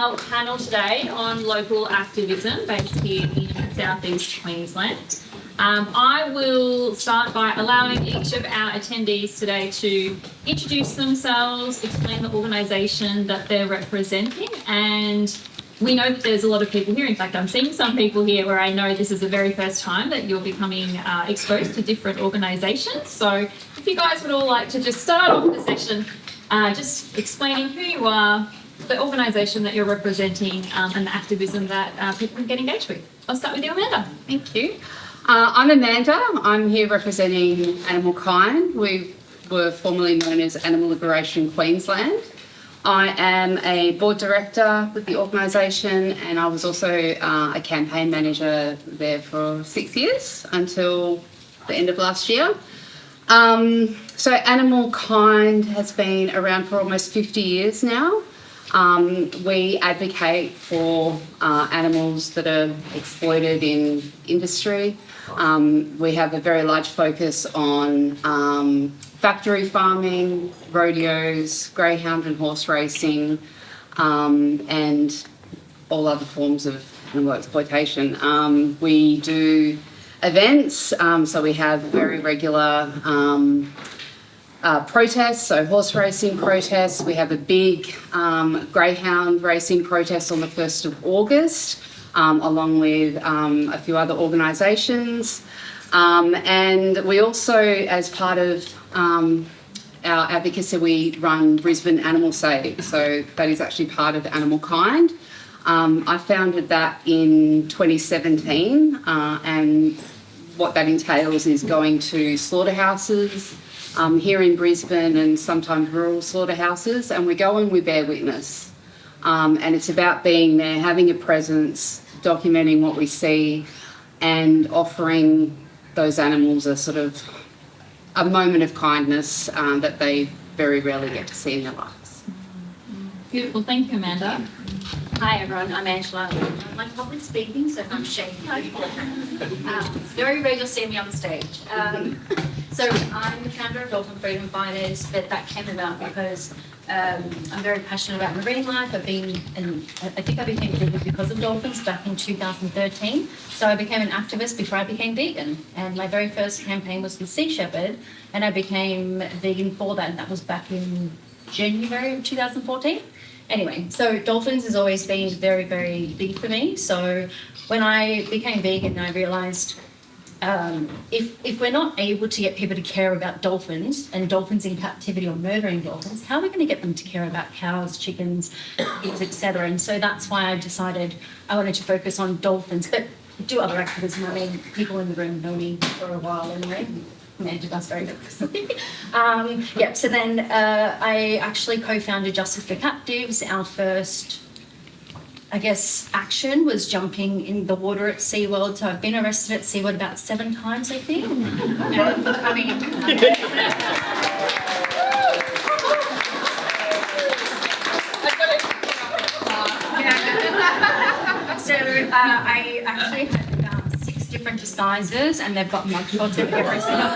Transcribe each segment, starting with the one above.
our panel today on local activism based here in southeast Queensland. I will start by allowing each of our attendees today to introduce themselves, explain the organisation that they're representing, and we know that there's a lot of people here. In fact, I'm seeing some people here where I know this is the very first time that you're becoming exposed to different organisations. So if you guys would all like to just start off the session just explaining who you are, the organisation that you're representing, and the activism that people can get engaged with. I'll start with you, Amanda. Thank you. I'm Amanda. I'm here representing Animal Kind. We were formerly known as Animal Liberation Queensland. I am a board director with the organisation, and I was also a campaign manager there for 6 years until the end of last year. So Animal Kind has been around for almost 50 years now. We advocate for animals that are exploited in industry. We have a very large focus on factory farming, rodeos, greyhound and horse racing, and all other forms of animal exploitation. We do events, so we have very regular protests, so horse racing protests. We have a big greyhound racing protest on the 1st of August, along with a few other organisations. And we also, as part of our advocacy, we run Brisbane Animal Save, so that is actually part of Animal Kind. I founded that in 2017, and what that entails is going to slaughterhouses here in Brisbane and sometimes rural slaughterhouses, and we go and we bear witness. And it's about being there, having a presence, documenting what we see, and offering those animals a sort of a moment of kindness that they very rarely get to see in their lives. Beautiful. Thank you, Amanda. Hi everyone, I'm Angela. I'm public speaking, so I'm shaking. Very rare you'll see me on stage. So I'm the founder of Dolphin Freedom Fighters, but that came about because I'm very passionate about marine life. I think I became vegan because of dolphins back in 2013. So I became an activist before I became vegan. And my very first campaign was with Sea Shepherd, and I became vegan for that, and that was back in January of 2014. Anyway, so dolphins has always been very, very big for me. So when I became vegan, I realised if we're not able to get people to care about dolphins and dolphins in captivity or murdering dolphins, how are we going to get them to care about cows, chickens, pigs, etc.? And so that's why I decided I wanted to focus on dolphins, but do other activism. I mean, people in the room know me for a while anyway. Amanda does very nicely. So then I actually co-founded Justice for Captives. Our first, I guess, action was jumping in the water at SeaWorld. So I've been arrested at SeaWorld about 7 times, I think. So I actually had about 6 different disguises, and they've got mugshots of every single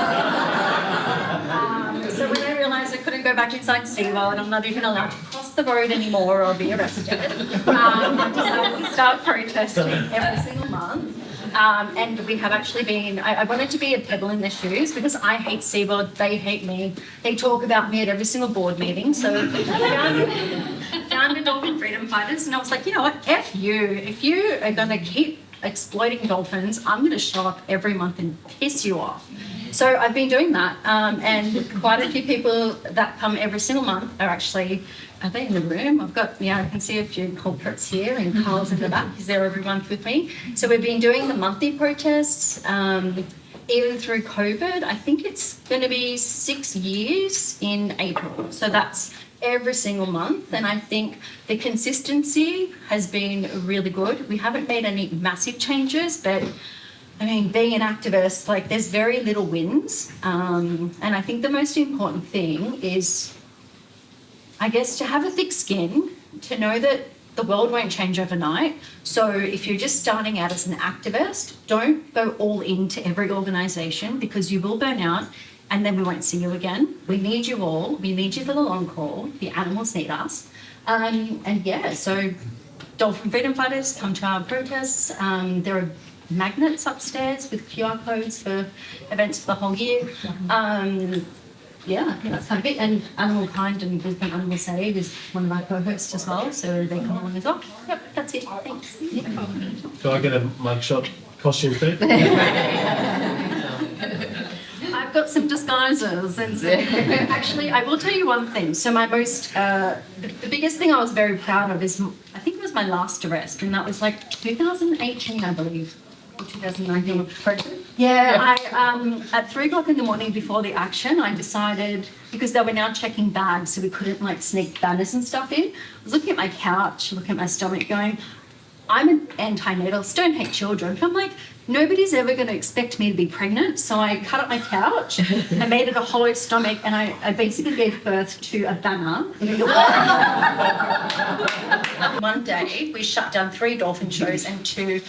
So when I realised I couldn't go back inside SeaWorld and I'm not even allowed to cross the road anymore or be arrested, I decided to start protesting every single month. And we have actually been, I wanted to be a pebble in their shoes because I hate SeaWorld, they hate me. They talk about me at every single board meeting. So I founded Dolphin Freedom Fighters, and I was like, you know what, F you. If you are going to keep exploiting dolphins, I'm going to show up every month and piss you off. So I've been doing that, and quite a few people that come every single month are they in the room? I've got, I can see a few corporates here, and Carl's in the back, he's there every month with me. So we've been doing the monthly protests, even through COVID. I think it's going to be 6 years in April. So that's every single month, and I think the consistency has been really good. We haven't made any massive changes, but I mean, being an activist, like, there's very little wins, and I think the most important thing is, I guess, to have a thick skin, to know that the world won't change overnight. So if you're just starting out as an activist, don't go all into every organisation, because you will burn out and then we won't see you again. We need you all. We need you for the long haul. The animals need us. So Dolphin freedom fighters come to our protests. There are magnets upstairs with QR codes for events for the whole year. Yeah, that's kind of it. And Animal Kind and Brisbane Animal Save is one of our co-hosts as well, so they come along as well. Yep, that's it. Thanks. Yeah. Do I get a mugshot costume too? I've got some disguises. And actually, I will tell you one thing. So my most, the biggest thing I was very proud of is, I think it was my last arrest, and that was like 2018, I believe. 2019. Yeah, I at 3 o'clock in the morning before the action, I decided, because they were now checking bags, so we couldn't like sneak banners and stuff in. I was looking at my couch, looking at my stomach, going, I'm an anti-natalist, don't hate children. But I'm like, nobody's ever going to expect me to be pregnant. So I cut up my couch, I made it a hollow stomach, and I basically gave birth to a banner. One day, we shut down 3 dolphin shows and 2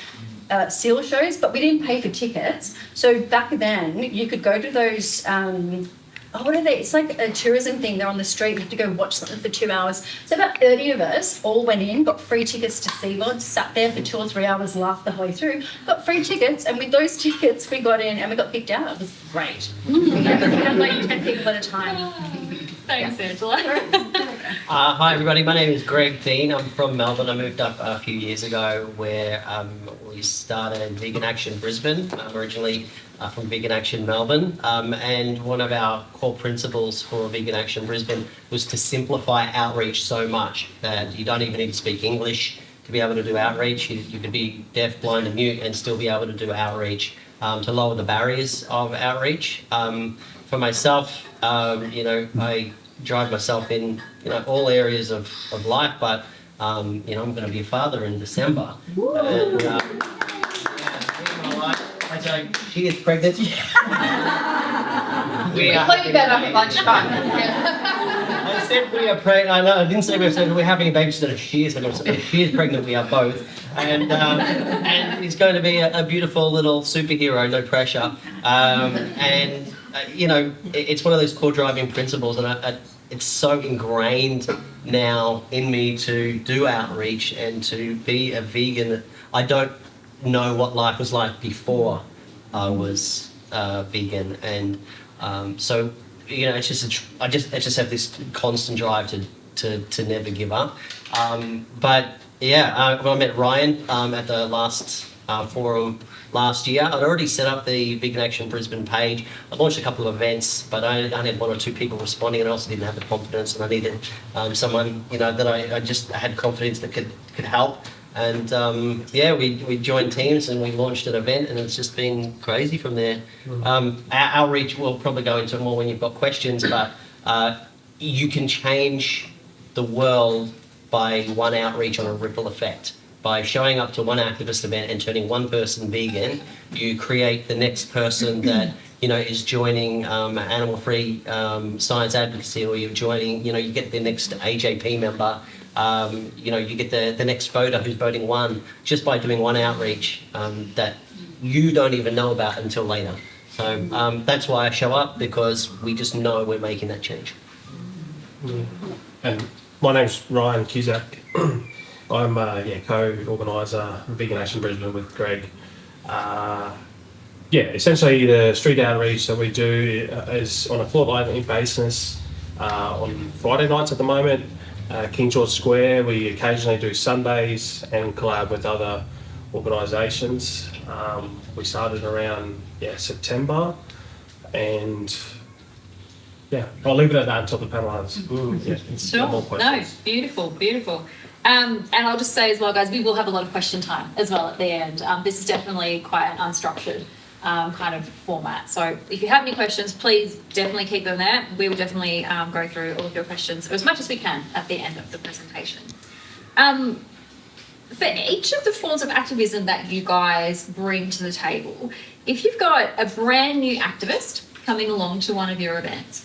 seal shows, but we didn't pay for tickets. So back then, you could go to those, what are they? It's like a tourism thing. They're on the street. You have to go watch something for 2 hours. So about 30 of us all went in, got free tickets to SeaWorld, sat there for 2 or 3 hours, laughed the whole way through, got free tickets, and with those tickets, we got in and we got picked out. It was great. We had like 10 people at a time. Thanks, Angela. Hi everybody, my name is Greg Dean. I'm from Melbourne. I moved up a few years ago where we started Vegan Action Brisbane, originally from Vegan Action Melbourne. And one of our core principles for Vegan Action Brisbane was to simplify outreach so much that you don't even need to speak English to be able to do outreach. You could be deaf, blind and mute and still be able to do outreach to lower the barriers of outreach. For myself, I drive myself in, all areas of life, but, I'm going to be a father in December. And, my wife, I say, she is pregnant. We play that up at lunchtime. I said we are pregnant. I know, I didn't say we're having a babysitter. She is pregnant. We are both. And it's going to be a beautiful little superhero, no pressure. It's one of those core driving principles, and it's so ingrained now in me to do outreach and to be a vegan. I don't know what life was like before I was vegan, and it's just I just have this constant drive to never give up. When I met Ryan at the last forum last year, I'd already set up the Vegan Action Brisbane page. I launched a couple of events, but I only had 1 or 2 people responding, and I also didn't have the confidence, and I needed someone that I just had confidence that could help. And we joined teams and we launched an event, and it's just been crazy from there. Our outreach, we'll probably go into it more when you've got questions, but you can change the world by one outreach on a ripple effect. By showing up to one activist event and turning one person vegan, you create the next person that is joining animal-free science advocacy, or you're joining. You get the next AJP member. You get the next voter who's voting one just by doing one outreach that you don't even know about until later. So that's why I show up, because we just know we're making that change. And my name's Ryan Cusack. I'm a co-organiser of Vegan Action Brisbane with Greg. Essentially the street outreach that we do is on a fortnightly basis on Friday nights at the moment. King George Square, we occasionally do Sundays and collab with other organisations. We started around September, and I'll leave it at that until the panel has more questions. No, beautiful. And I'll just say as well, guys, we will have a lot of question time as well at the end. This is definitely quite an unstructured kind of format. So if you have any questions, please definitely keep them there. We will definitely go through all of your questions as much as we can at the end of the presentation. For each of the forms of activism that you guys bring to the table, if you've got a brand new activist coming along to one of your events,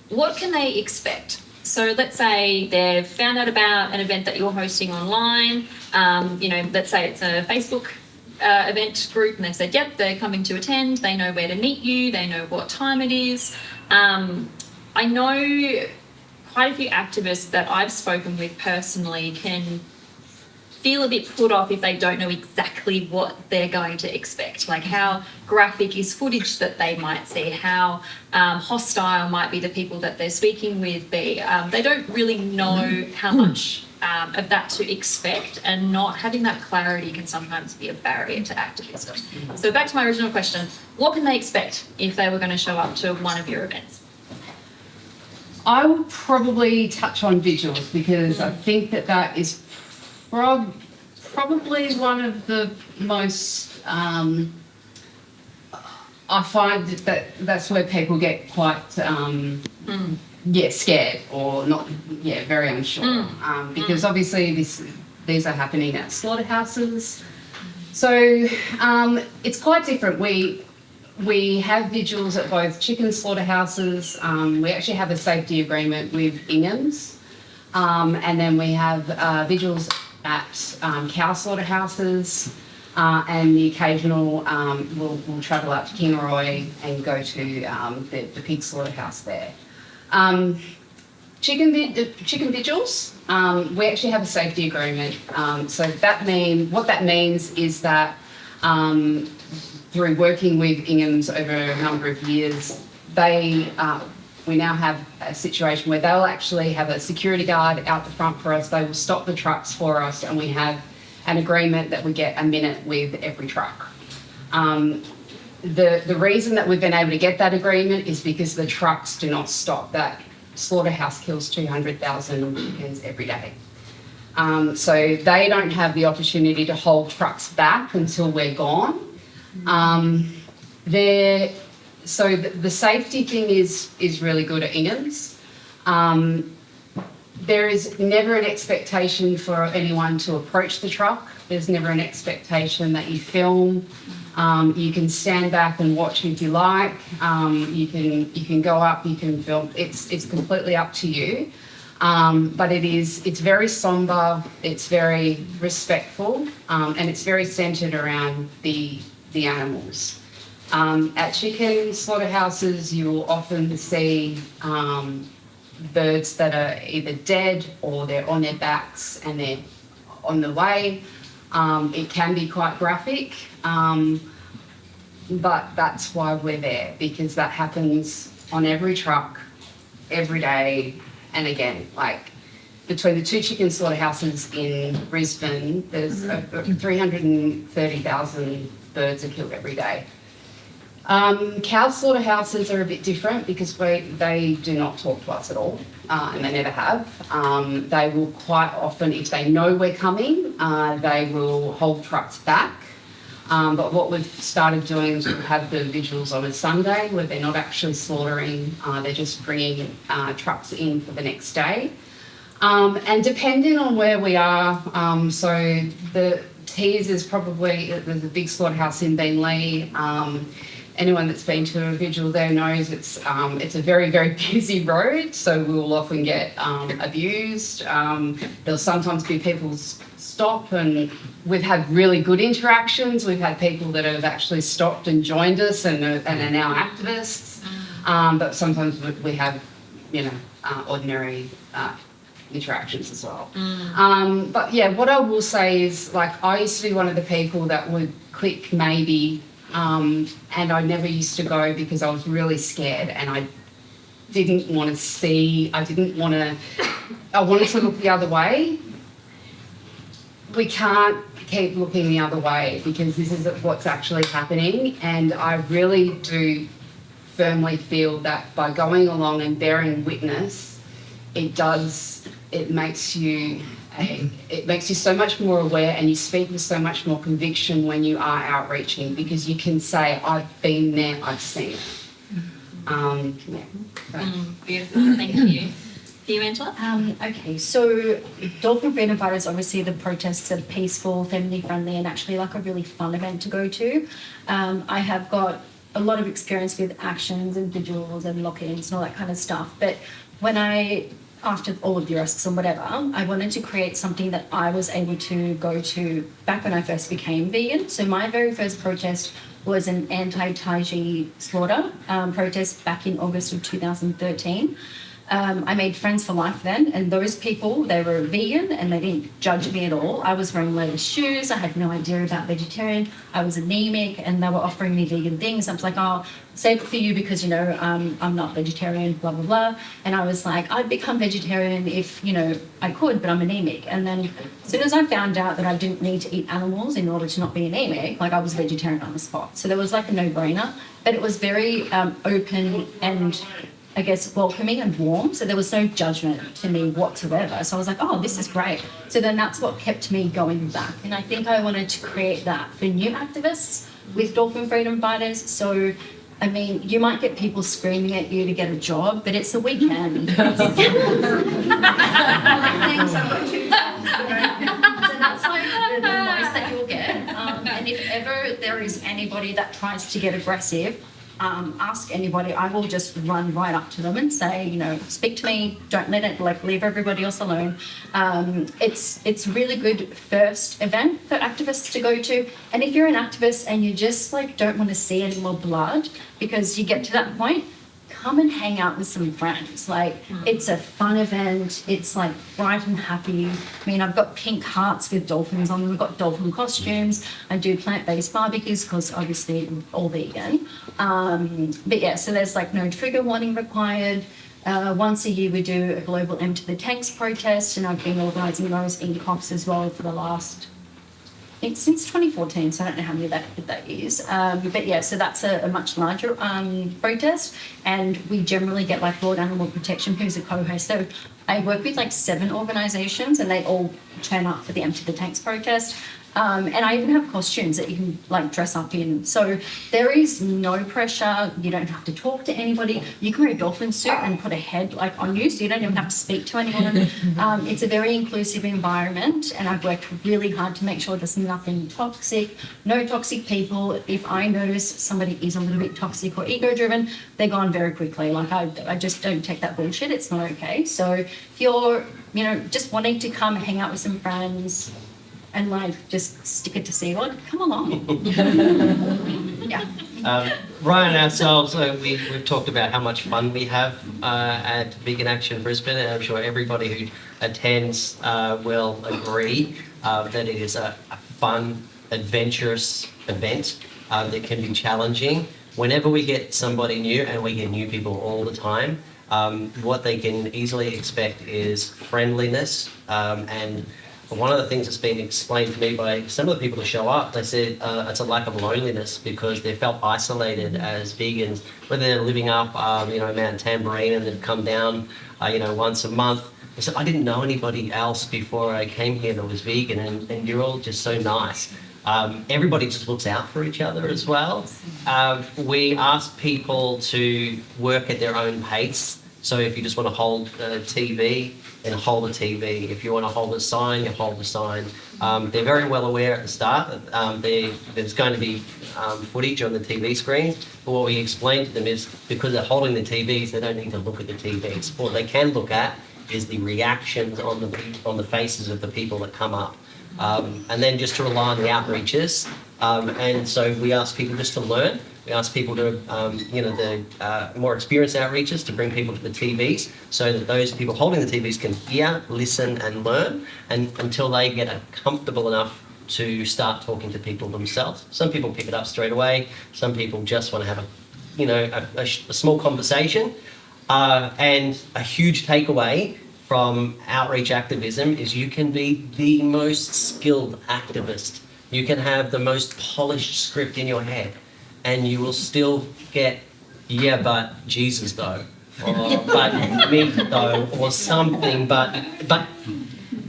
what can they expect? So let's say they've found out about an event that you're hosting online. Let's say it's a Facebook event group, and they've said, yep, they're coming to attend. They know where to meet you. They know what time it is. I know quite a few activists that I've spoken with personally can feel a bit put off if they don't know exactly what they're going to expect. Like how graphic is footage that they might see, how hostile might be the people that they're speaking with be. They don't really know how much of that to expect, and not having that clarity can sometimes be a barrier to activism. So back to my original question, what can they expect if they were going to show up to one of your events? I would probably touch on vigils because I think that is probably one of the most. I find that's where people get quite scared or not very unsure because obviously these are happening at slaughterhouses. So it's quite different. We have vigils at both chicken slaughterhouses. We actually have a safety agreement with Ingham's. And then we have vigils at cow slaughterhouses. And the occasional, we'll travel out to Kingaroy and go to the pig slaughterhouse there. Chicken vigils, we actually have a safety agreement. So what that means is that through working with Ingham's over a number of years, we now have a situation where they'll actually have a security guard out the front for us. They will stop the trucks for us, and we have an agreement that we get a minute with every truck. The reason that we've been able to get that agreement is because the trucks do not stop. That slaughterhouse kills 200,000 chickens every day. So they don't have the opportunity to hold trucks back until we're gone. So the safety thing is really good at Ingham's. There is never an expectation for anyone to approach the truck. There's never an expectation that you film. You can stand back and watch if you like. You can go up, you can film. It's completely up to you. But it's very somber, it's very respectful, and it's very centred around the animals. At chicken slaughterhouses, you will often see birds that are either dead or they're on their backs and they're on the way. It can be quite graphic, but that's why we're there, because that happens on every truck, every day. And again, like between the two chicken slaughterhouses in Brisbane, there's 330,000 birds are killed every day. Cow slaughterhouses are a bit different because they do not talk to us at all, and they never have. They will quite often, if they know we're coming, they will hold trucks back. But what we've started doing is we'll have the vigils on a Sunday where they're not actually slaughtering, they're just bringing trucks in for the next day. And depending on where we are, so the Tees is probably, there's a big slaughterhouse in Beenleigh. Anyone that's been to a vigil there knows it's a very, very busy road, so we will often get abused. There'll sometimes be people stop, and we've had really good interactions. We've had people that have actually stopped and joined us and are now activists. But sometimes we have, ordinary interactions as well. But yeah, what I will say is, like, I used to be one of the people that would click maybe, and I never used to go because I was really scared and I didn't want to see, I wanted to look the other way. We can't keep looking the other way because this is what's actually happening, and I really do firmly feel that by going along and bearing witness, it makes you so much more aware, and you speak with so much more conviction when you are outreaching, because you can say, I've been there, I've seen it. Beautiful, thank you. For you, Angela? Okay, so Dolphin Freedom Fighters, obviously the protests are peaceful, family friendly, and actually like a really fun event to go to. I have got a lot of experience with actions and vigils and lock-ins and all that kind of stuff, but after all of the arrests and whatever, I wanted to create something that I was able to go to back when I first became vegan. So my very first protest was an anti-Taiji slaughter protest back in August of 2013. I made friends for life then, and those people, they were vegan and they didn't judge me at all. I was wearing leather shoes, I had no idea about vegetarian, I was anemic, and they were offering me vegan things. I was like, oh, save it for you because, I'm not vegetarian, blah, blah, blah. And I was like, I'd become vegetarian if, I could, but I'm anemic. And then as soon as I found out that I didn't need to eat animals in order to not be anemic, like I was vegetarian on the spot. So there was like a no-brainer, but it was very open and I guess welcoming and warm, so there was no judgment to me whatsoever. So I was like, oh, this is great. So then that's what kept me going back, and I think I wanted to create that for new activists with Dolphin Freedom Fighters. So I mean, you might get people screaming at you to get a job, but it's a weekend. So that's like the most that you'll get. And if ever there is anybody that tries to get aggressive, ask anybody. I will just run right up to them and say, speak to me. Don't let it leave everybody else alone. It's really good first event for activists to go to. And if you're an activist and you just don't want to see any more blood, because you get to that point, come and hang out with some friends. It's a fun event. It's bright and happy. I mean, I've got pink hearts with dolphins on them. We've got dolphin costumes. I do plant-based barbecues because obviously we're all vegan. But yeah, so there's no trigger warning required. Once a year we do a global Empty the Tanks protest, and I've been organising those in COPs as well for the last, I think, since 2014, so I don't know how many that is. But yeah, so that's a much larger protest, and we generally get World Animal Protection, who's a co-host. So I work with 7 organisations, and they all turn up for the Empty the Tanks protest. And I even have costumes that you can dress up in. So there is no pressure. You don't have to talk to anybody. You can wear a dolphin suit and put a head on you, so you don't even have to speak to anyone. It's a very inclusive environment, and I've worked really hard to make sure there's nothing toxic, no toxic people. If I notice somebody is a little bit toxic or ego-driven, they're gone very quickly. I just don't take that bullshit. It's not okay. So if you're, just wanting to come hang out with some friends, and just stick it to SeaWorld, come along. Yeah. Ryan and ourselves, we've talked about how much fun we have at Vegan Action Brisbane, and I'm sure everybody who attends will agree that it is a fun, adventurous event that can be challenging. Whenever we get somebody new, and we get new people all the time, what they can easily expect is friendliness, and one of the things that's been explained to me by some of the people who show up, they said it's a lack of loneliness because they felt isolated as vegans, whether they're living up, Mount Tambourine, and they've come down, once a month. They said, I didn't know anybody else before I came here that was vegan, and you're all just so nice. Everybody just looks out for each other as well. We ask people to work at their own pace. So if you just want to hold a TV, then hold a TV. If you want to hold a sign, you hold the sign. They're very well aware at the start that there's going to be footage on the TV screen. But what we explain to them is because they're holding the TVs, they don't need to look at the TVs. What they can look at is the reactions on the faces of the people that come up. And then just to rely on the outreaches. And so we ask people just to learn. We ask people to, the more experienced outreaches to bring people to the TVs so that those people holding the TVs can hear, listen and learn, and until they get comfortable enough to start talking to people themselves. Some people pick it up straight away. Some people just want to have a small conversation. And a huge takeaway from outreach activism is you can be the most skilled activist. You can have the most polished script in your head, and you will still get, yeah, but Jesus though, or but me though, or something, but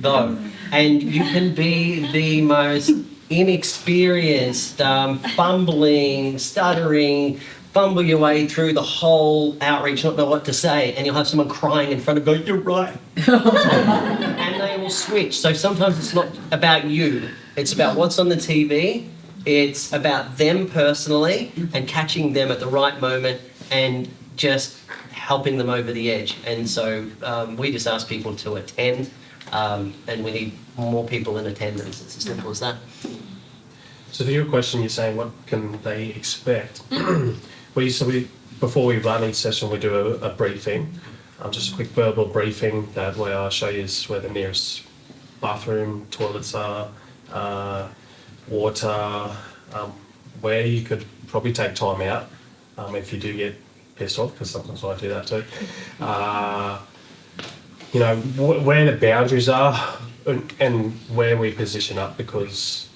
though. And you can be the most inexperienced, fumbling, stuttering, fumble your way through the whole outreach, not know what to say, and you'll have someone crying in front of going, you're right. And they will switch. So sometimes it's not about you, it's about what's on the TV. It's about them personally and catching them at the right moment and just helping them over the edge. And so we just ask people to attend, and we need more people in attendance. It's as simple as that. So to your question, you're saying what can they expect? Before we run each session, we do a briefing. just a quick verbal briefing that where I show you where the nearest bathroom, toilets are, water, where you could probably take time out if you do get pissed off, because sometimes I do that too. You know, where the boundaries are and where we position up, because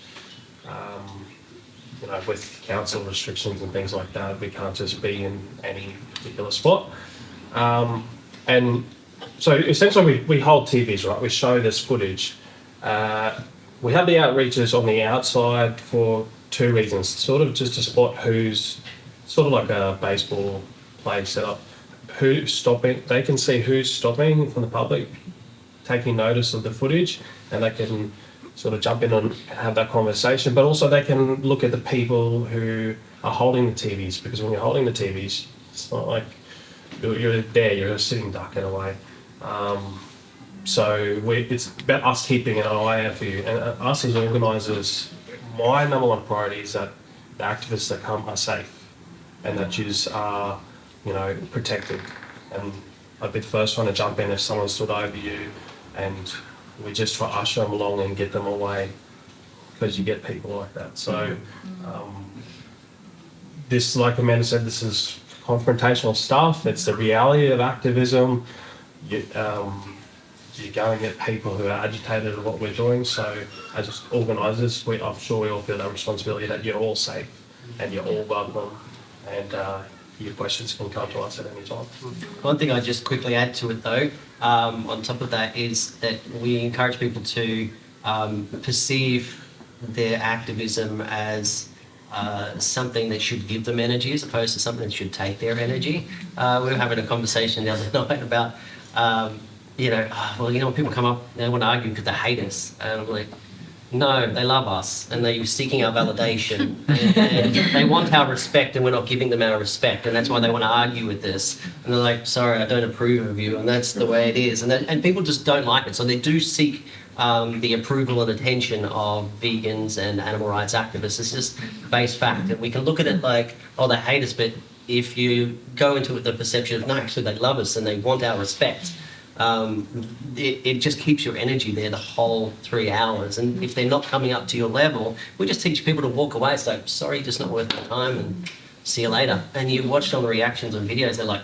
you know, with council restrictions and things like that, we can't just be in any particular spot. And so essentially we hold TVs, right? We show this footage. We have the outreachers on the outside for two reasons. Sort of just to spot who's, sort of like a baseball play setup, who's stopping. They can see who's stopping from the public, taking notice of the footage, and they can sort of jump in and have that conversation. But also they can look at the people who are holding the TVs, because when you're holding the TVs, it's not like you're there, you're a sitting duck in a way. So it's about us keeping an eye out for you. And us as organisers, my number one priority is that the activists that come are safe and that you are, you know, protected. And I'd be the first one to jump in if someone stood over you, and we just try to usher them along and get them away, because you get people like that. So this, like Amanda said, this is confrontational stuff. It's the reality of activism. You're going at people who are agitated at what we're doing. So as organisers, I'm sure we all feel that responsibility that you're all safe and you're all welcome, and your questions can come to us at any time. One thing I just quickly add to it though, on top of that, is that we encourage people to perceive their activism as something that should give them energy as opposed to something that should take their energy. We were having a conversation the other night about, when people come up, they want to argue because they hate us. And I'm like, no, they love us and they're seeking our validation. and they want our respect, and we're not giving them our respect. And that's why they want to argue with this. And they're like, sorry, I don't approve of you. And that's the way it is. And people just don't like it. So they do seek the approval and attention of vegans and animal rights activists. It's just base fact. And we can look at it like, oh, they hate us. But if you go into it with the perception of, no, actually they love us and they want our respect, it just keeps your energy there the whole 3 hours. And if they're not coming up to your level, we just teach people to walk away. It's like, sorry, just not worth my time, and see you later. And you watch all the reactions on videos, they're like,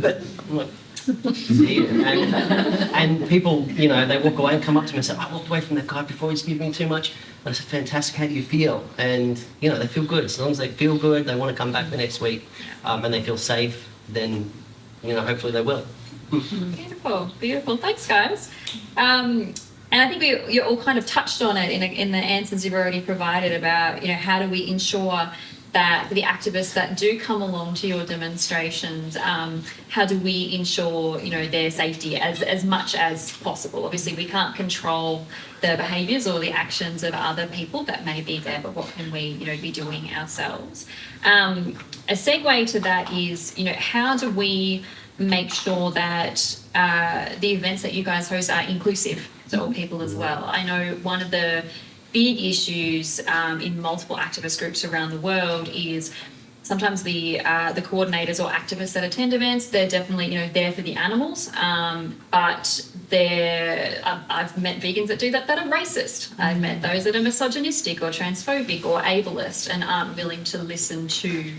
but I'm like, see you. And people, they walk away and come up to me and say, I walked away from that guy before, he's giving me too much. And I said, fantastic, how do you feel? And, they feel good. As long as they feel good, they want to come back the next week, and they feel safe, then, hopefully they will. Beautiful. Thanks, guys. And I think you all kind of touched on it in the answers you've already provided about, how do we ensure that the activists that do come along to your demonstrations, how do we ensure, their safety as much as possible? Obviously, we can't control the behaviours or the actions of other people that may be there, but what can we, be doing ourselves? A segue to that is, how do we make sure that the events that you guys host are inclusive to all people as well? I know one of the big issues in multiple activist groups around the world is sometimes the coordinators or activists that attend events, they're definitely there for the animals, but I've met vegans that do that are racist. I've met those that are misogynistic or transphobic or ableist and aren't willing to listen to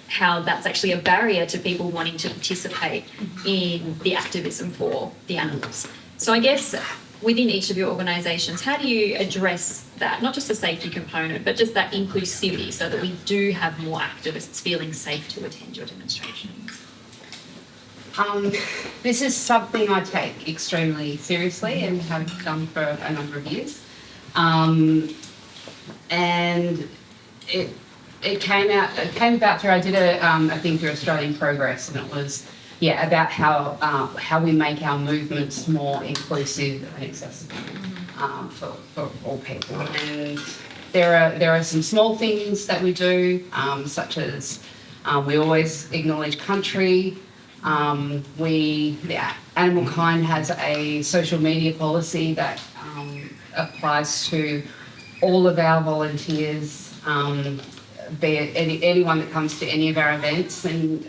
how that's actually a barrier to people wanting to participate in the activism for the animals. So I guess within each of your organisations, how do you address that? Not just the safety component, but just that inclusivity, so that we do have more activists feeling safe to attend your demonstrations. This is something I take extremely seriously and have done for a number of years. And it came about through, I did a thing through Australian Progress, and it was about how we make our movements more inclusive and accessible for all people. And there are some small things that we do, such as we always acknowledge country. The Animal Kind has a social media policy that applies to all of our volunteers, be it anyone that comes to any of our events. And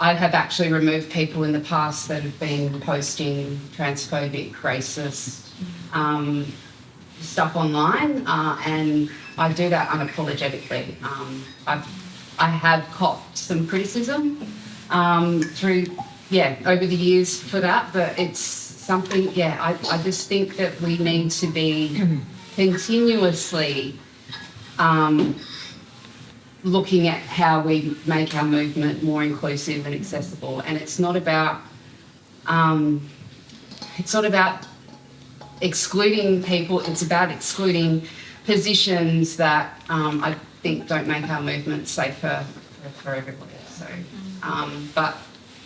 I have actually removed people in the past that have been posting transphobic, racist stuff online, and I do that unapologetically. I have copped some criticism through, over the years for that, but it's something, I just think that we need to be continuously looking at how we make our movement more inclusive and accessible. And it's not about excluding people, it's about excluding positions that I think don't make our movement safer for everybody. So, but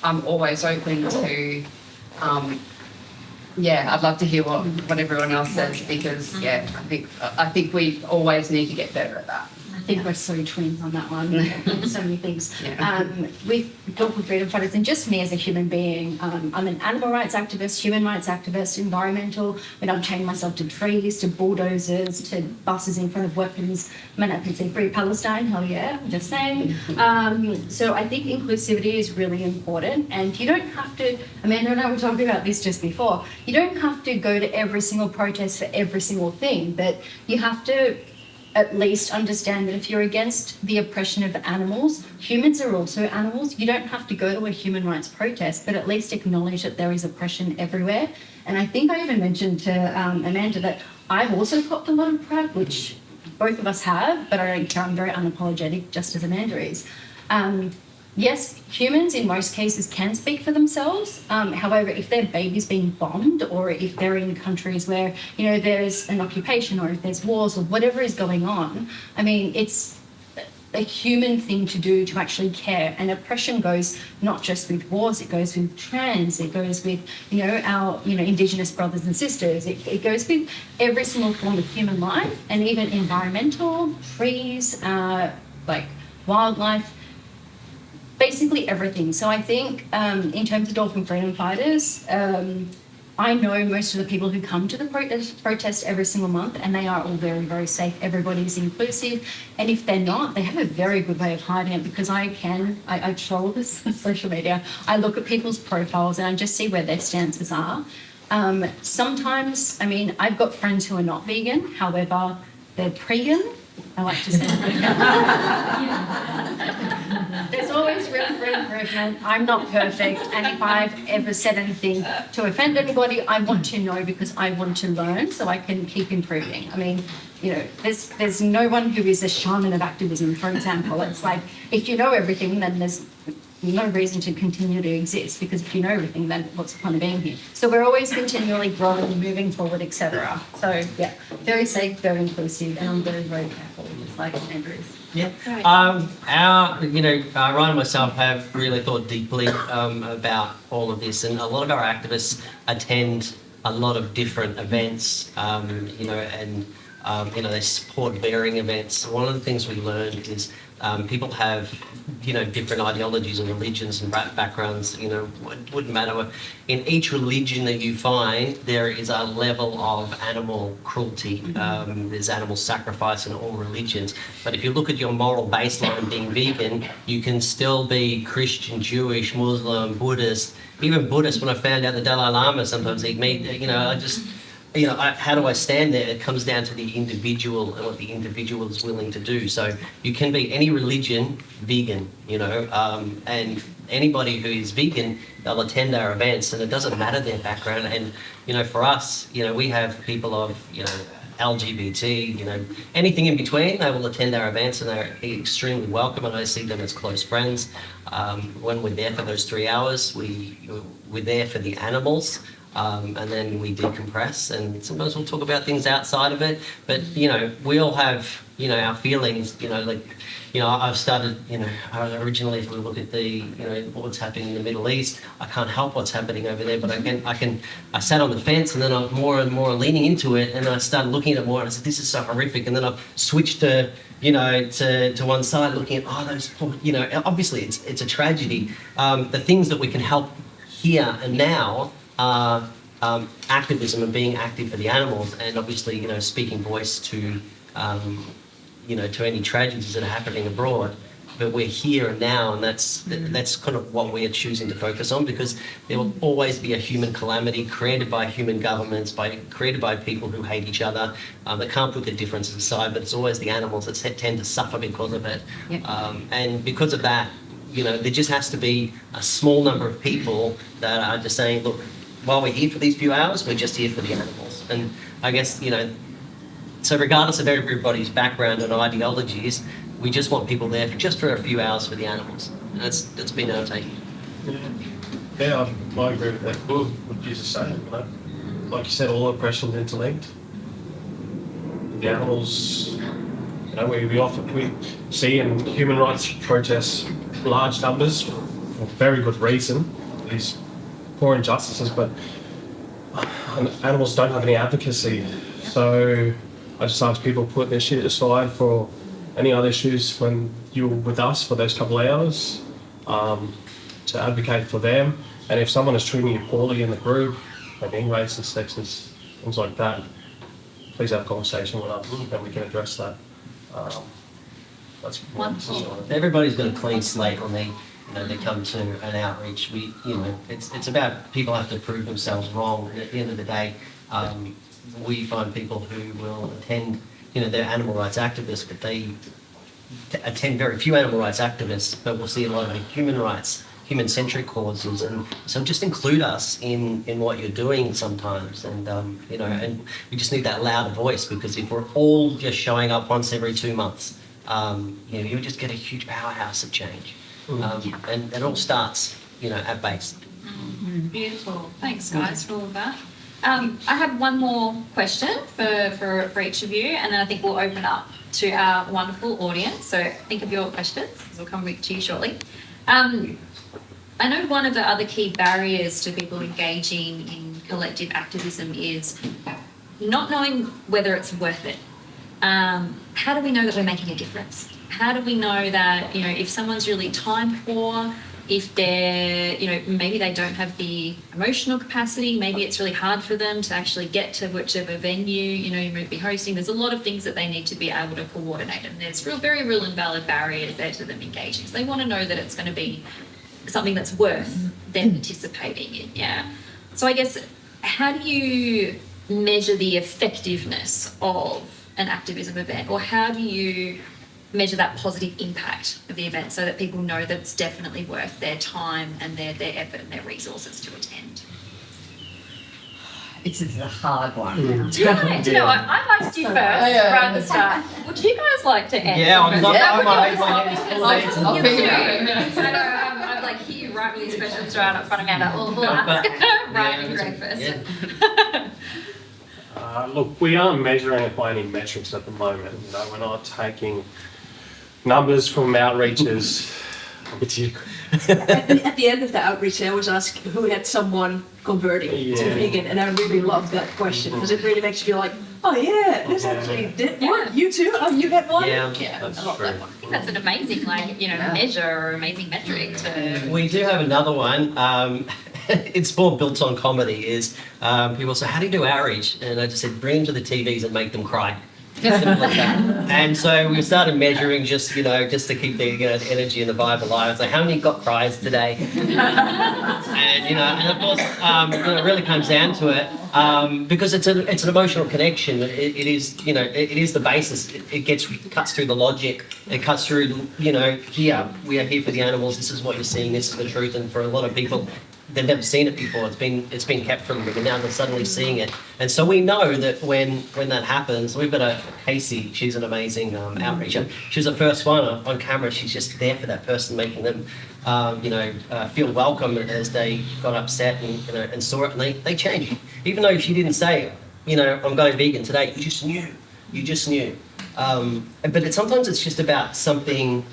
I'm always open to, I'd love to hear what everyone else says, because I think we always need to get better at that. I think we're so twins on that one. So many things. Yeah. With Dolphin Freedom Fighters, and just me as a human being, I'm an animal rights activist, human rights activist, environmental. I've chained myself to trees, to bulldozers, to buses in front of weapons. I mean, I can say free Palestine, hell yeah, I'm just saying. So I think inclusivity is really important, and you don't have to, Amanda and I were talking about this just before, you don't have to go to every single protest for every single thing, but you have to at least understand that if you're against the oppression of animals, humans are also animals. You don't have to go to a human rights protest, but at least acknowledge that there is oppression everywhere. And I think I even mentioned to Amanda that I've also copped a lot of crap, which both of us have, but I don't care, I'm very unapologetic, just as Amanda is. Yes, humans in most cases can speak for themselves. However, if their baby's being bombed, or if they're in countries where, there's an occupation, or if there's wars, or whatever is going on, I mean, it's a human thing to do to actually care. And oppression goes not just with wars, it goes with trans, it goes with, our, Indigenous brothers and sisters. It goes with every single form of human life, and even environmental, trees, like wildlife, basically everything. So I think in terms of Dolphin Freedom Fighters, I know most of the people who come to the protest every single month, and they are all very, very safe. Everybody's inclusive. And if they're not, they have a very good way of hiding it, because I troll this social media. I look at people's profiles and I just see where their stances are. Sometimes, I've got friends who are not vegan, however, they're pregan. I like to say there's always room for improvement. I'm not perfect, and if I've ever said anything to offend anybody, I want to know, because I want to learn so I can keep improving. There's no one who is a shaman of activism, for example. It's like, if you know everything, then there's no reason to continue to exist, because if you know everything, then what's the point of being here? So we're always continually growing, moving forward, etc. So very safe, very inclusive, and I'm very, very careful, just like Andrew's. Yeah. Ryan and myself have really thought deeply about all of this, and a lot of our activists attend a lot of different events, they support varying events. One of the things we learned is people have, different ideologies and religions and backgrounds. It wouldn't matter. In each religion that you find, there is a level of animal cruelty. There's animal sacrifice in all religions. But if you look at your moral baseline being vegan, you can still be Christian, Jewish, Muslim, Buddhist. Even Buddhist, when I found out the Dalai Lama sometimes eat meat, how do I stand there? It comes down to the individual and what the individual is willing to do. So you can be any religion vegan, and anybody who is vegan, they'll attend our events, and it doesn't matter their background. And, for us, we have people of, LGBT, anything in between, they will attend our events, and they're extremely welcome, and I see them as close friends. When we're there for those 3 hours, we're there for the animals. And then we decompress, and sometimes we'll talk about things outside of it, but we all have our feelings. I've started, originally, if we look at the what's happening in the Middle East, I can't help what's happening over there, but I sat on the fence, and then I'm more and more leaning into it, and I started looking at it more, and I said, this is so horrific, and then I've switched to to one side, looking at those poor, obviously it's a tragedy. The things that we can help here and now are activism and being active for the animals, and obviously, speaking voice to, to any tragedies that are happening abroad. but we're here and now, and that's kind of what we are choosing to focus on, because there will always be a human calamity created by human governments, created by people who hate each other, that can't put their differences aside, but it's always the animals that tend to suffer because of it. And because of that, there just has to be a small number of people that are just saying, look, while we're here for these few hours, we're just here for the animals. And I guess, so regardless of everybody's background and ideologies, we just want people there for a few hours for the animals. And that's been our take. Yeah, I agree with that. What you just saying, like you said, all oppression's interlinked. The animals, we see in human rights protests large numbers for very good reason, these poor injustices, but animals don't have any advocacy. So I just ask people to put their shit aside for any other issues when you're with us for those couple of hours, to advocate for them. And if someone is treating you poorly in the group, like being racist, sexist, things like that, please have a conversation with us and we can address that. That's Wonderful. Everybody's got a clean slate when they come to an outreach. It's about people have to prove themselves wrong. And at the end of the day, we find people who will attend, they're animal rights activists, but they attend very few animal rights activists, but we'll see a lot of human-centric causes. And so just include us in what you're doing sometimes. And, and we just need that louder voice, because if we're all just showing up once every 2 months, you just get a huge powerhouse of change. And it all starts, at base. Beautiful. Thanks, guys, for all of that. I have one more question for each of you, and then I think we'll open up to our wonderful audience. So think of your questions, because we'll come to you shortly. I know one of the other key barriers to people engaging in collective activism is not knowing whether it's worth it. How do we know that we're making a difference? How do we know that, if someone's really time poor, if they're, maybe they don't have the emotional capacity, maybe it's really hard for them to actually get to whichever venue, you might be hosting. There's a lot of things that they need to be able to coordinate, and there's very real and valid barriers there to them engaging. So they want to know that it's going to be something that's worth them participating in, yeah. So I guess, how do you measure the effectiveness of an activism event, or how do you measure that positive impact of the event so that people know that it's definitely worth their time and their effort and their resources to attend? It's a hard one. Do you know what? I asked you first right at the start. Would you guys like to answer? Yeah, I'm I'll figure it out. I'm like, here you right with these questions right up front of Amanda. We'll ask Ryan and Greg first. Look, we aren't measuring it by any metrics at the moment. We're not taking numbers from outreaches. At the end of the outreach, I was asked who had someone converting to vegan, and I really love that question, because it really makes you feel like, oh yeah, this actually did work. You too? Oh, you had one? Yeah, I love that one. I think that's an amazing, measure or amazing metric to. We do have another one. It's more built on comedy. Is people say, how do you do outreach? And I just said, bring them to the TVs and make them cry. Simple as that. And so we started measuring just to keep the energy and the vibe alive. So how many got cries today? and of course, it really comes down to it because it's an emotional connection. It is the basis. It cuts through the logic. It cuts through here we are here for the animals. This is what you're seeing. This is the truth. And for a lot of people, they've never seen it before. It's been kept from them, and now they're suddenly seeing it. And so we know that when that happens, we've got a Casey. She's an amazing outreacher. She was the first one on camera. She's just there for that person, making them, feel welcome as they got upset and saw it, and they changed. Even though she didn't say, I'm going vegan today. You just knew. But sometimes it's just about something.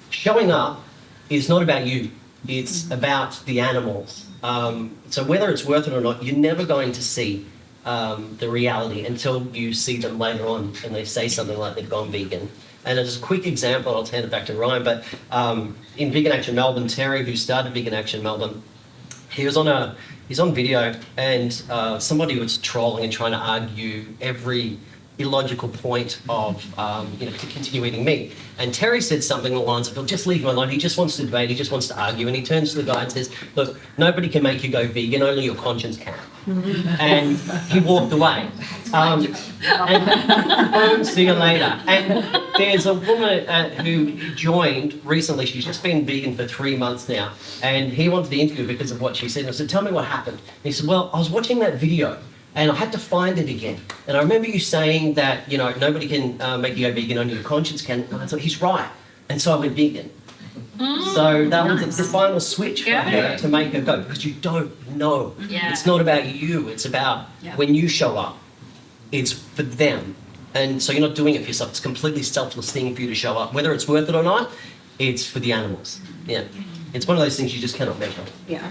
Showing up is not about you. It's about the animals. So whether it's worth it or not, you're never going to see the reality until you see them later on and they say something like they've gone vegan. And as a quick example, I'll hand it back to Ryan, but in Vegan Action Melbourne, Terry, who started Vegan Action Melbourne, he's on video, and somebody was trolling and trying to argue every illogical point of, to continue eating meat. And Terry said something along the lines of, "Well, just leave him alone. He just wants to debate. He just wants to argue." And he turns to the guy and says, "Look, nobody can make you go vegan. Only your conscience can." And he walked away. And boom, see you later. And there's a woman who joined recently. She's just been vegan for 3 months now. And he wanted to interview her because of what she said. And I said, "Tell me what happened." And he said, "Well, I was watching that video and I had to find it again. And I remember you saying that, nobody can make you go vegan, only your conscience can." And I thought, he's right. And so I went vegan. So that was the final switch for her to make her go, because you don't know. Yeah. It's not about you, it's about when you show up, it's for them. And so you're not doing it for yourself. It's a completely selfless thing for you to show up. Whether it's worth it or not, it's for the animals. Yeah. It's one of those things you just cannot measure. Yeah.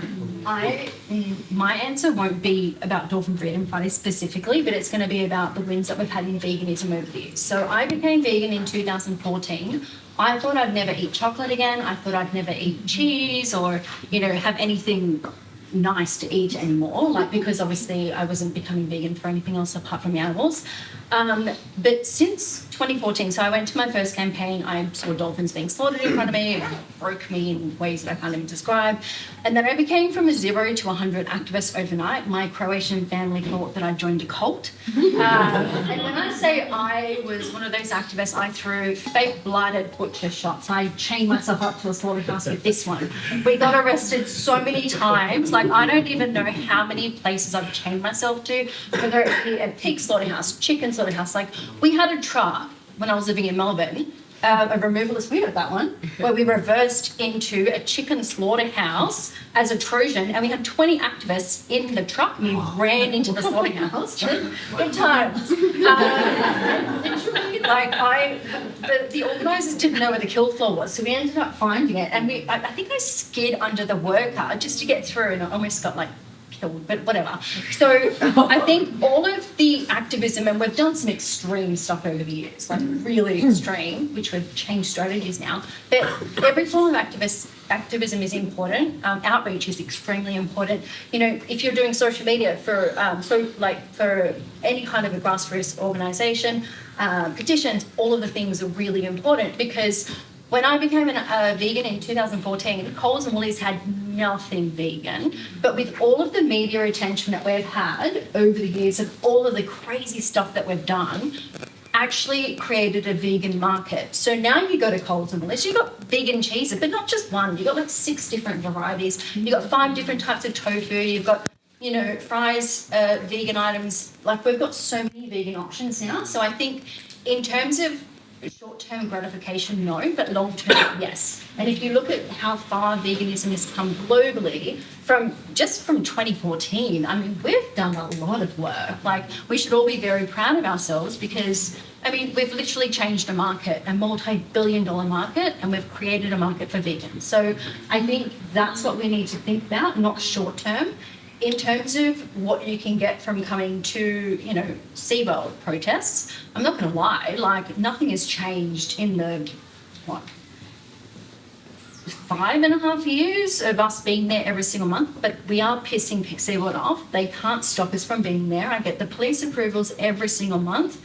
My answer won't be about Dolphin Freedom Friday specifically, but it's going to be about the wins that we've had in veganism over the years. So I became vegan in 2014. I thought I'd never eat chocolate again. I thought I'd never eat cheese or, have anything nice to eat anymore, because obviously I wasn't becoming vegan for anything else apart from animals. But since 2014, so I went to my first campaign, I saw dolphins being slaughtered in front of me, it broke me in ways that I can't even describe. And then I became from a 0 to 100 activist overnight. My Croatian family thought that I'd joined a cult. And when I say I was one of those activists, I threw fake blooded butcher shots. I chained myself up to a slaughterhouse with this one. We got arrested so many times. I don't even know how many places I've chained myself to, whether it be a pig slaughterhouse, chicken slaughterhouse. We had a truck when I was living in Melbourne, a removalist, we had that one, where we reversed into a chicken slaughterhouse as a Trojan, and we had 20 activists in the truck, and we ran into the slaughterhouse. Good times. Literally, the organisers didn't know where the kill floor was, so we ended up finding it, and I think I skid under the worker just to get through, and I almost got killed, but whatever. So I think all of the activism, and we've done some extreme stuff over the years, really extreme, which we've changed strategies now, but every form of activism is important. Outreach is extremely important. If you're doing social media for any kind of a grassroots organisation, petitions, all of the things are really important, because when I became a vegan in 2014, Coles and Woolies had nothing vegan, but with all of the media attention that we've had over the years and all of the crazy stuff that we've done, actually created a vegan market. So now you go to Coles and Woolies, you've got vegan cheeses, but not just one, you've got 6 different varieties, you've got 5 different types of tofu, you've got fries, vegan items, we've got so many vegan options now. So I think in terms of short-term gratification, no, but long-term, yes. And if you look at how far veganism has come globally, from 2014, we've done a lot of work. We should all be very proud of ourselves, because, we've literally changed a market, a multi-billion-dollar market, and we've created a market for vegans. So I think that's what we need to think about, not short-term. In terms of what you can get from coming to, SeaWorld protests, I'm not going to lie, nothing has changed in the, 5.5 years of us being there every single month, but we are pissing SeaWorld off. They can't stop us from being there. I get the police approvals every single month.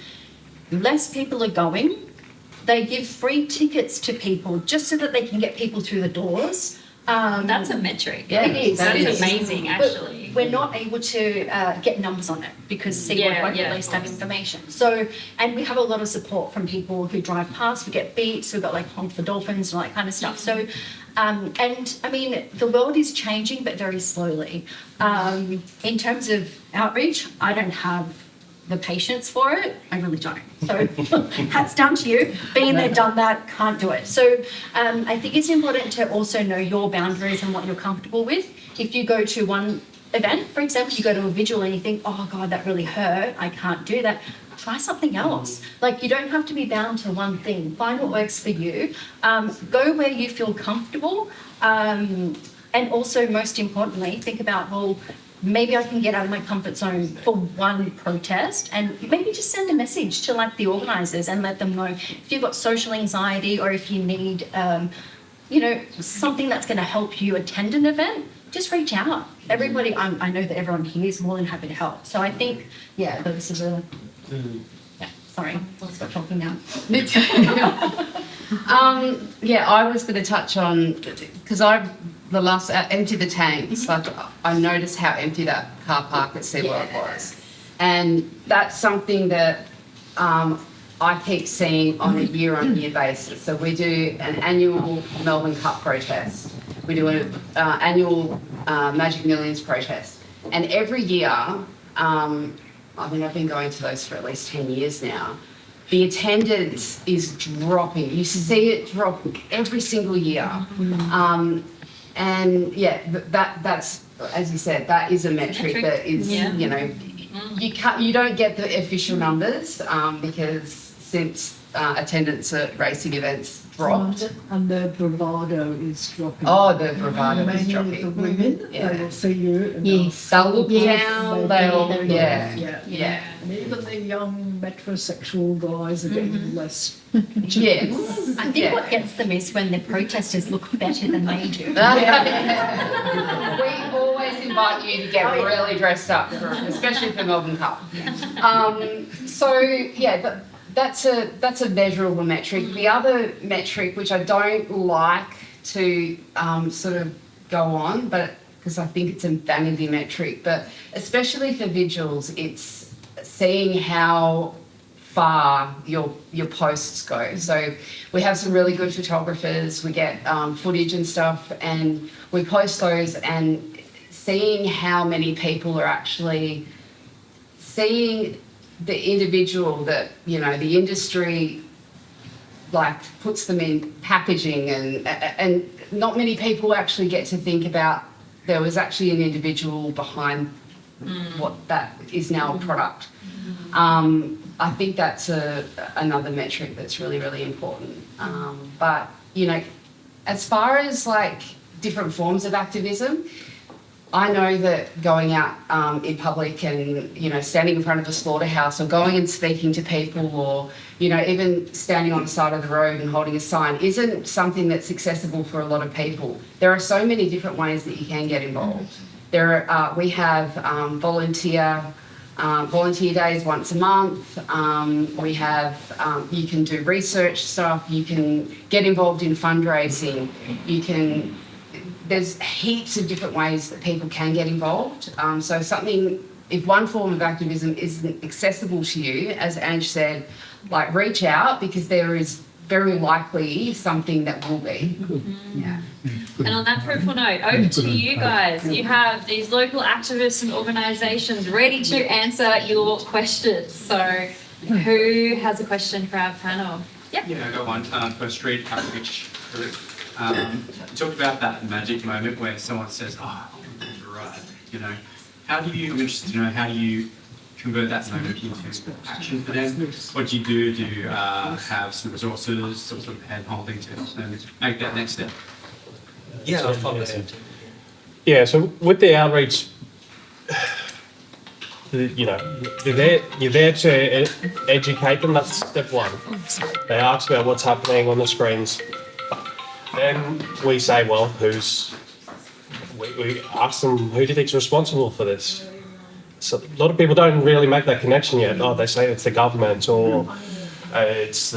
Less people are going. They give free tickets to people just so that they can get people through the doors. That's a metric. Yeah, it is. That is amazing, actually. But we're not able to get numbers on it, because SeaWorld won't release that information. So, and we have a lot of support from people who drive past. We get beats. We've got honk for dolphins and all that kind of stuff. So, the world is changing, but very slowly. In terms of outreach, I don't have the patience for it. I really don't. So hats down to you. Been there, done that, can't do it. So I think it's important to also know your boundaries and what you're comfortable with. If you go to one event, for example, you go to a vigil and you think, oh God, that really hurt, I can't do that, try something else. You don't have to be bound to one thing. Find what works for you. Go where you feel comfortable. And also, most importantly, think about, maybe I can get out of my comfort zone for one protest, and maybe just send a message to the organisers and let them know if you've got social anxiety, or if you need, something that's going to help you attend an event, just reach out. Everybody, I know that everyone here is more than happy to help. So I think, those are the... Sorry, I'll stop talking now. Yeah, I was going to touch on, because the last empty the tanks, like I noticed how empty that car park at SeaWorld was. And that's something that I keep seeing on a year-on-year basis. So we do an annual Melbourne Cup protest. We do an annual Magic Millions protest. And every year, I mean, I've been going to those for at least 10 years now, the attendance is dropping. You see it drop every single year. And yeah, that's, as you said, that is a metric that is, you know, you don't get the official numbers because since attendance at racing events dropped. And the bravado is dropping. Oh, the bravado is Many of the dropping. women, they will see you. And Yes, they'll look down, they'll, yeah. yeah. And even the young metrosexual guys are getting less. Yes. I think what gets them is when the protesters look better than they do. We always invite you to get really dressed up, especially for Melbourne Cup. So yeah, that's a measurable metric. The other metric, which I don't like to sort of go on, but because I think it's a vanity metric, but especially for vigils, it's seeing how far your posts go. So we have some really good photographers, we get footage and stuff, and we post those, and seeing how many people are actually seeing the individual that, you know, the industry like puts them in packaging, and not many people actually get to think about there was actually an individual behind what that is now a product. I think that's another metric that's really, really important. But, you know, as far as like different forms of activism, I know that going out in public and, you know, standing in front of a slaughterhouse or going and speaking to people, or, you know, even standing on the side of the road and holding a sign isn't something that's accessible for a lot of people. There are so many different ways that you can get involved. We have volunteer days once a month. We have, you can do research stuff, you can get involved in fundraising, there's heaps of different ways that people can get involved. So if one form of activism isn't accessible to you, as Ange said, like reach out, because there is very likely something that will be. Yeah. And on that fruitful note, over to you guys. You have these local activists and organisations ready to answer your questions. So who has a question for our panel? Yep. Yeah, I got one for street outreach. You talked about that magic moment where someone says, "Oh, you're right." You know, I'm interested to know how do you convert that moment into action for them? What do you do? Do you have some resources, some sort of hand holding to make that next step? Yeah, So, I'll follow yeah. that. Yeah, so with the outreach, you know, you're there to educate them. That's step one. They ask about what's happening on the screens. Then we say, well, we ask them, who do you think's responsible for this? So a lot of people don't really make that connection yet. Oh, they say it's the government, or it's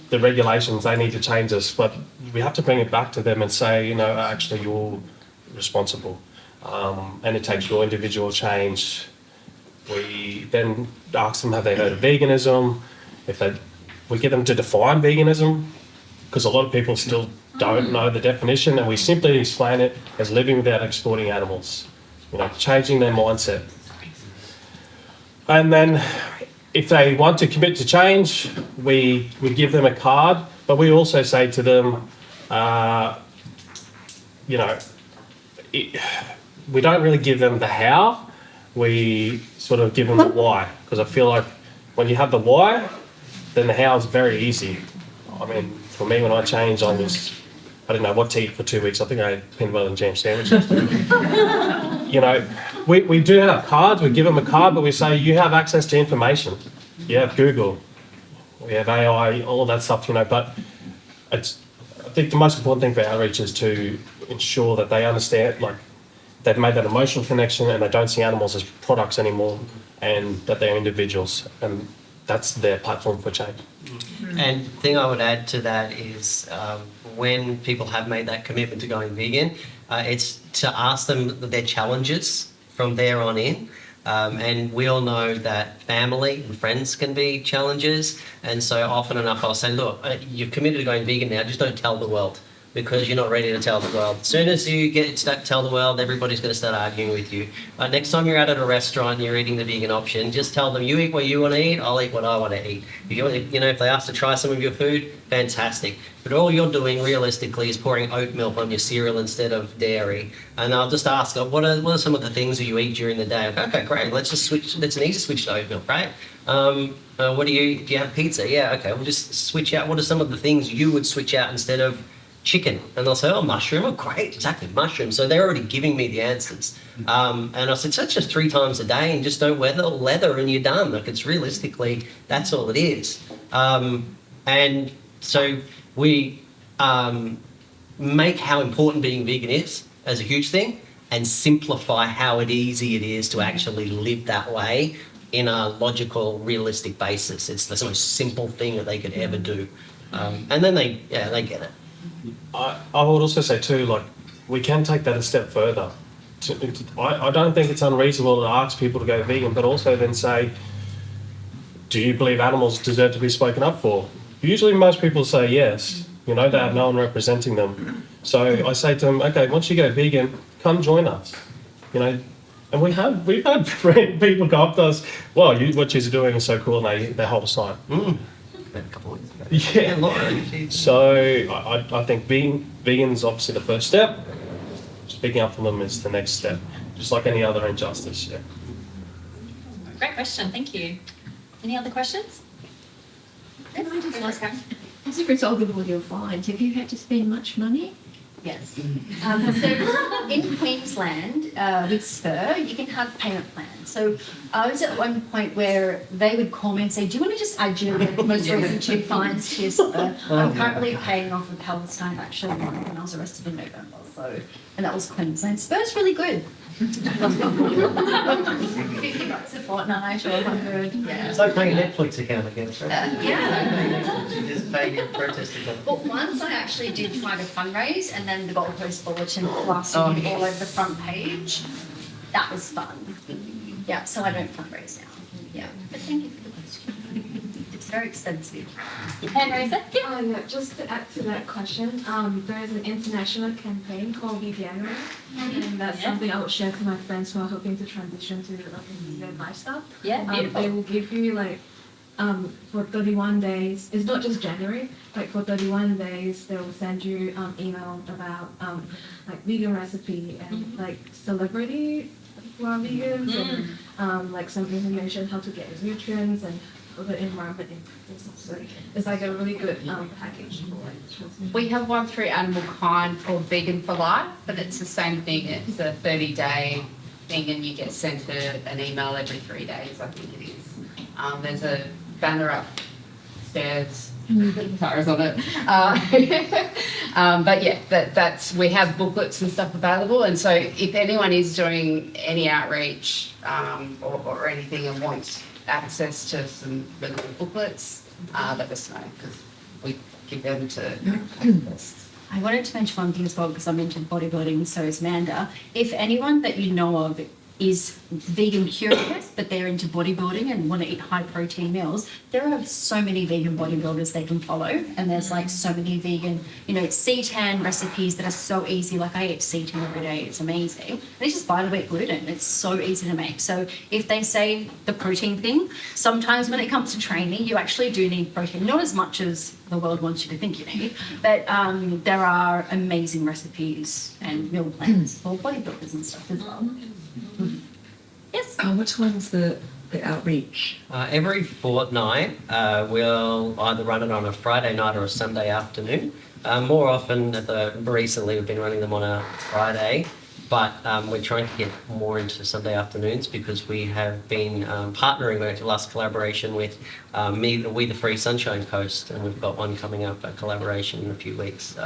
the regulations, they need to change this. But we have to bring it back to them and say, you know, actually you're responsible. And it takes your individual change. We then ask them, have they heard of veganism? We get them to define veganism, because a lot of people still don't know the definition, and we simply explain it as living without exporting animals, you know, changing their mindset. And then if they want to commit to change, we give them a card, but we also say to them, you know, we don't really give them the how, we sort of give them the why, because I feel like when you have the why, then the how is very easy. I mean, for me, when I changed, I didn't know what to eat for 2 weeks. I think I ate peanut butter and jam sandwiches. You know, we do have cards. We give them a card, but we say you have access to information. You have Google. We have AI, all that stuff, you know. But I think the most important thing for outreach is to ensure that they understand, like, they've made that emotional connection and they don't see animals as products anymore, and that they're individuals. And that's their platform for change. And the thing I would add to that is when people have made that commitment to going vegan, it's to ask them their challenges from there on in. And we all know that family and friends can be challenges. And so often enough I'll say, look, you've committed to going vegan now, just don't tell the world, because you're not ready to tell the world. As soon as you tell the world, everybody's going to start arguing with you. Next time you're out at a restaurant and you're eating the vegan option, just tell them, you eat what you want to eat, I'll eat what I want to eat. If they ask to try some of your food, fantastic. But all you're doing realistically is pouring oat milk on your cereal instead of dairy. And I'll just ask, what are some of the things that you eat during the day? Okay, great, let's just switch. That's an easy switch to oat milk, right? What do you have pizza? Yeah, okay, we'll just switch out. What are some of the things you would switch out instead of chicken? And they'll say, oh, mushroom. Oh, great, exactly, mushroom. So they're already giving me the answers. And I said, so it's just 3 times a day and just don't leather and you're done. Like, it's realistically, that's all it is. And so we make how important being vegan is as a huge thing and simplify how easy it is to actually live that way in a logical, realistic basis. It's the most simple thing that they could ever do. And then they get it. I would also say too, like, we can take that a step further. I don't think it's unreasonable to ask people to go vegan, but also then say, do you believe animals deserve to be spoken up for? Usually most people say yes, they have no one representing them. So I say to them, okay, once you go vegan, come join us, And we've had people come up to us, well, what you're doing is so cool, and they hold a sign. A couple of weeks ago. Yeah. So I think being vegan is obviously the first step. Speaking up for them is the next step, just like any other injustice. Yeah. Great question, thank you. Any other questions? Can I just ask, as a result of all your fines, have you had to spend much money? Yes. So in Queensland, with Spur, you can have payment plans. So I was at one point where they would call me and say, do you want to just add your most recent 2 fines to your Spur? I'm currently paying off a Palestine Action one when I was arrested in November. And that was Queensland. Spur's really good. $50 a fortnight or 100. Yeah. It's like paying a Netflix account, I guess, right? Yeah. You just pay your protest account. But once I actually did try to fundraise, and then the Gold Coast Bulletin plastered all over the front page. That was fun. Yeah, so I don't fundraise now. Yeah, but thank you for the question. It's very expensive. And Marisa? Yeah, just to add to that question, there is an international campaign called Veganuary, and that's something I would share to my friends who are hoping to transition to vegan lifestyle. Yeah, beautiful. They will give you for 31 days, it's not just January, for 31 days they will send you email about vegan recipe and celebrity who are vegans and some information how to get your nutrients and the environment and so it's a really good package. We have one through Animal Kind called Vegan for Life, but it's the same thing. It's a 30-day thing and you get sent an email every 3 days, I think it is. There's a banner upstairs, tires on it. But yeah, that's we have booklets and stuff available, and so if anyone is doing any outreach or anything and wants access to some really good booklets, let us know because we give them to activists. I wanted to mention one thing as well because I'm into bodybuilding, so is Amanda. If anyone that you know of is vegan curious, but they're into bodybuilding and want to eat high protein meals, there are so many vegan bodybuilders they can follow. And there's so many vegan, seitan recipes that are so easy. I eat seitan every day. It's amazing. They just buy the wheat gluten. It's so easy to make. So if they say the protein thing, sometimes when it comes to training, you actually do need protein. Not as much as the world wants you to think you need, but there are amazing recipes and meal plans for bodybuilders and stuff as well. Yes. Which one's the outreach? Every fortnight, we'll either run it on a Friday night or a Sunday afternoon. More often, recently, we've been running them on a Friday, but we're trying to get more into Sunday afternoons because we have been partnering with a last collaboration with We the Free Sunshine Coast, and we've got one coming up, a collaboration in a few weeks.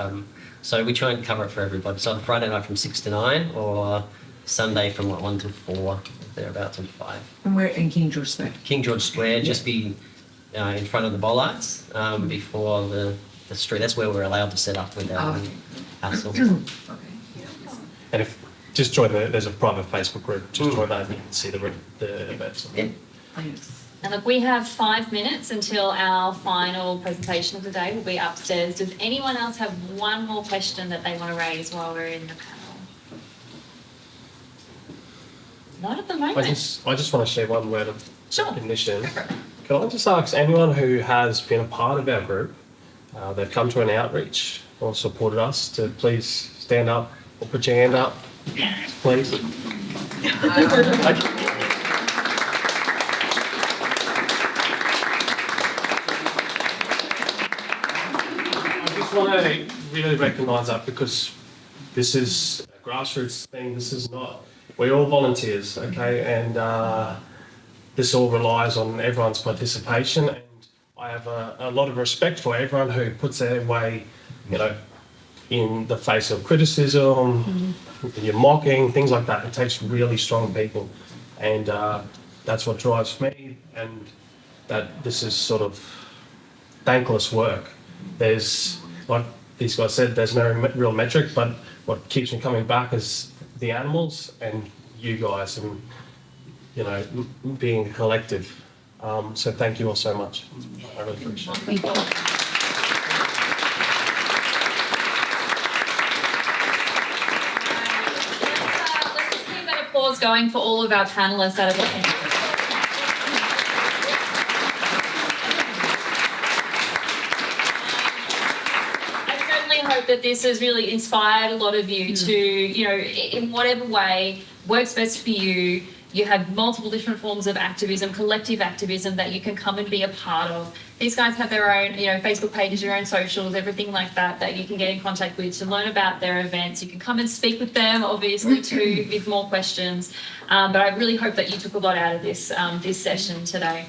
So we try and cover it for everybody. So on Friday night from 6 to 9 or Sunday from 1 to 4, thereabouts, and 5. And we're in King George Square. King George Square, just in front of the bollards before the street. That's where we're allowed to set up without any hassle. And if just join there's a private Facebook group. Just join that and you can see the events. Yeah. And look, we have 5 minutes until our final presentation of the day will be upstairs. Does anyone else have one more question that they want to raise while we're in the panel? Not at the moment. I just want to share one word of Sure. recognition. Can I just ask anyone who has been a part of our group, they've come to an outreach or supported us, to please stand up or put your hand up, please. I just want to really recognise that, because this is a grassroots thing. This is not. We're all volunteers, okay, and this all relies on everyone's participation. And I have a lot of respect for everyone who puts their way, you know, in the face of criticism, you're mocking, things like that. It takes really strong people, and that's what drives me. And that this is sort of thankless work. There's, like these guys said, there's no real metric, but what keeps me coming back is the animals and you guys, and you know, being collective. So thank you all so much. I really appreciate it. Let's just keep that applause going for all of our panellists that are looking. I certainly hope that this has really inspired a lot of you to, you know, in whatever way works best for you. You have multiple different forms of activism, collective activism that you can come and be a part of. These guys have their own, you know, Facebook pages, their own socials, everything like that, that you can get in contact with to learn about their events. You can come and speak with them, obviously, too, with more questions. But I really hope that you took a lot out of this this session today.